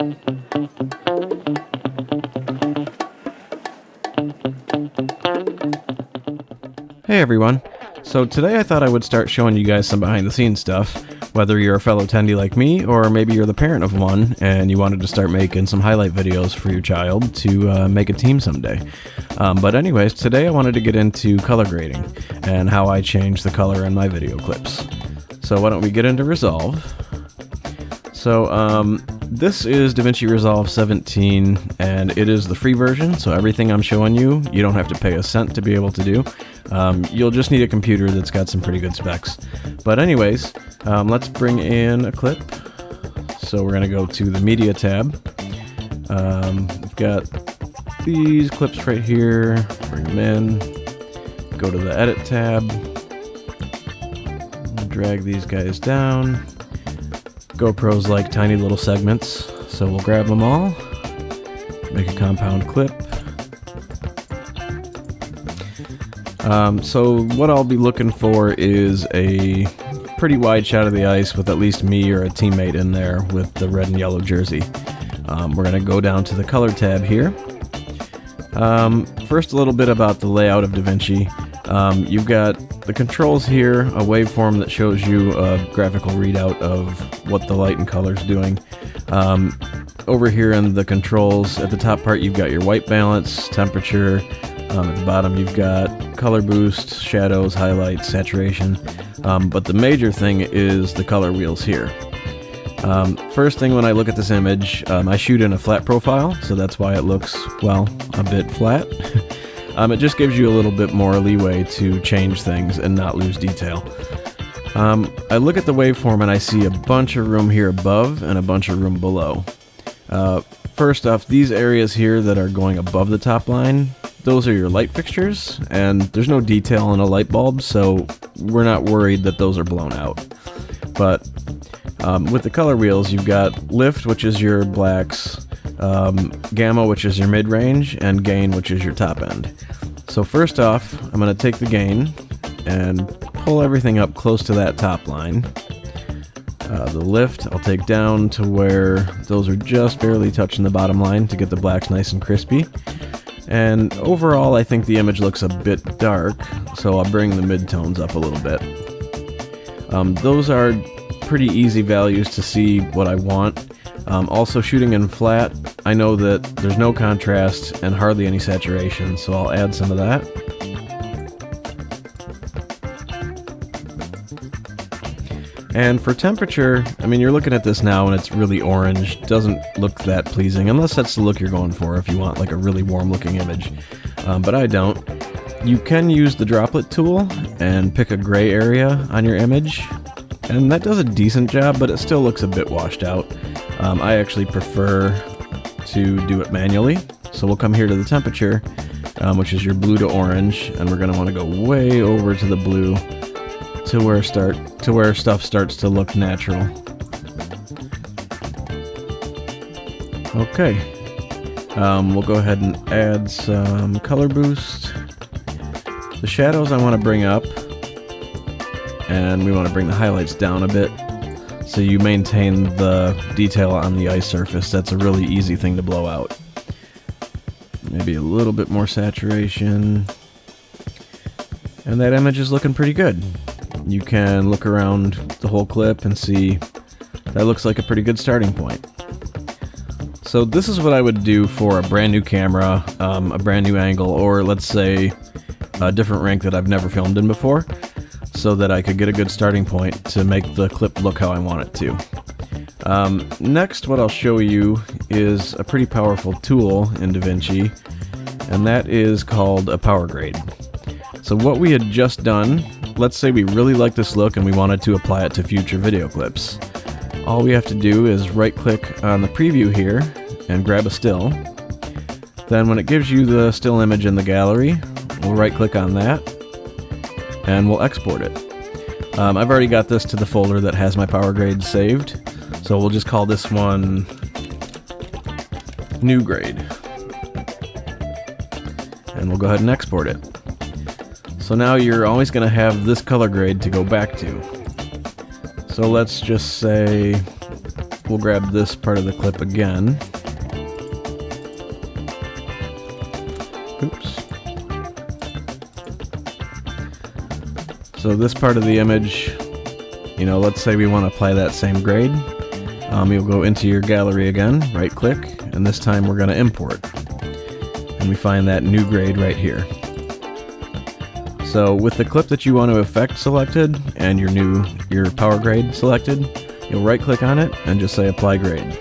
Hey everyone, so today I thought I would start showing you guys some behind the scenes stuff, whether you're a fellow tendy like me, or maybe you're the parent of one and you wanted to start making some highlight videos for your child to make a team someday. But anyways, today I wanted to get into color grading and how I change the color in my video clips. So why don't we get into Resolve. So this is DaVinci Resolve 17 and it is the free version, so everything I'm showing you don't have to pay a cent to be able to do. You'll just need a computer that's got some pretty good specs. But anyways, let's bring in a clip. So we're going to go to the Media tab. We've got these clips right here. Bring them in. Go to the Edit tab. Drag these guys down. GoPros like tiny little segments, so we'll grab them all. Make a compound clip. So what I'll be looking for is a pretty wide shot of the ice with at least me or a teammate in there with the red and yellow jersey. We're going to go down to the color tab here. First, a little bit about the layout of DaVinci. You've got the controls here, a waveform that shows you a graphical readout of what the light and color is doing. Over here in the controls, at the top part you've got your white balance, temperature. At the bottom you've got color boost, shadows, highlights, saturation. But the major thing is the color wheels here. First thing when I look at this image, I shoot in a flat profile, so that's why it looks, well, a bit flat. It just gives you a little bit more leeway to change things and not lose detail. I look at the waveform and I see a bunch of room here above and a bunch of room below. First off, these areas here that are going above the top line, those are your light fixtures, and there's no detail in a light bulb, so we're not worried that those are blown out. But with the color wheels, you've got lift, which is your blacks, gamma, which is your mid-range, and gain, which is your top end. So first off, I'm going to take the gain and pull everything up close to that top line. The lift I'll take down to where those are just barely touching the bottom line to get the blacks nice and crispy. And overall, I think the image looks a bit dark, so I'll bring the midtones up a little bit. Those are pretty easy values to see what I want. Also, shooting in flat, I know that there's no contrast and hardly any saturation, so I'll add some of that. And for temperature, I mean, you're looking at this now and it's really orange. Doesn't look that pleasing, unless that's the look you're going for if you want like a really warm looking image. But I don't. You can use the droplet tool and pick a gray area on your image, and that does a decent job, but it still looks a bit washed out. I actually prefer to do it manually. So we'll come here to the temperature, which is your blue to orange, and we're going to want to go way over to the blue to where stuff starts to look natural. Okay, we'll go ahead and add some color boost. The shadows I want to bring up, and we want to bring the highlights down a bit so you maintain the detail on the ice surface. That's a really easy thing to blow out. Maybe a little bit more saturation, and that image is looking pretty good. You can look around the whole clip and see that looks like a pretty good starting point. So this is what I would do for a brand new camera, a brand new angle, or let's say a different rank that I've never filmed in before, so that I could get a good starting point to make the clip look how I want it to. Next, what I'll show you is a pretty powerful tool in DaVinci, and that is called a power grade. So what we had just done, let's say we really like this look and we wanted to apply it to future video clips. All we have to do is right-click on the preview here and grab a still. Then when it gives you the still image in the gallery, we'll right-click on that and we'll export it. I've already got this to the folder that has my power grade saved, so we'll just call this one New Grade. And we'll go ahead and export it. So now you're always going to have this color grade to go back to. So let's just say we'll grab this part of the clip again. Oops. So this part of the image, you know, let's say we want to apply that same grade. You'll go into your gallery again, right click, and this time we're going to import. And we find that new grade right here. So with the clip that you want to affect selected and your power grade selected, you'll right click on it and just say apply grade.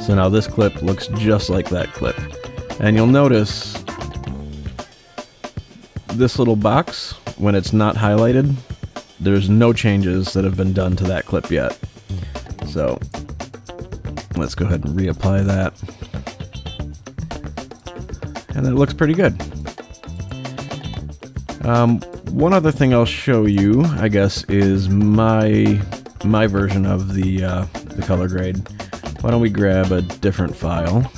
So now this clip looks just like that clip. And you'll notice this little box, when it's not highlighted, there's no changes that have been done to that clip yet. So let's go ahead and reapply that. And it looks pretty good. One other thing I'll show you, I guess, is my version of the color grade. Why don't we grab a different file?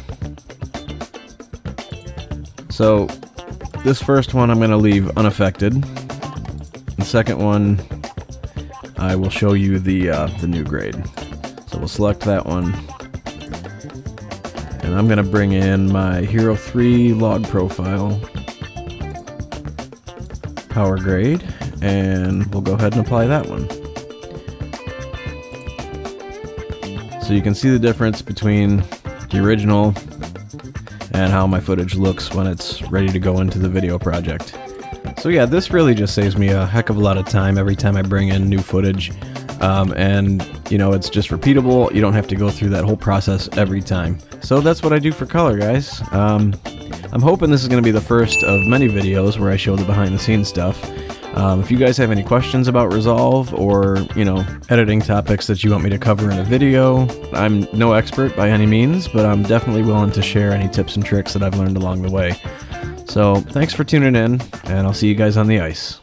So this first one I'm going to leave unaffected. The second one, I will show you the new grade. So we'll select that one. And I'm going to bring in my Hero 3 log profile, power grade, and we'll go ahead and apply that one. So you can see the difference between the original and how my footage looks when it's ready to go into the video project. So yeah, this really just saves me a heck of a lot of time every time I bring in new footage. And you know, it's just repeatable. You don't have to go through that whole process every time. So that's what I do for color, guys. I'm hoping this is going to be the first of many videos where I show the behind the scenes stuff. If you guys have any questions about Resolve or, you know, editing topics that you want me to cover in a video, I'm no expert by any means, but I'm definitely willing to share any tips and tricks that I've learned along the way. So thanks for tuning in, and I'll see you guys on the ice.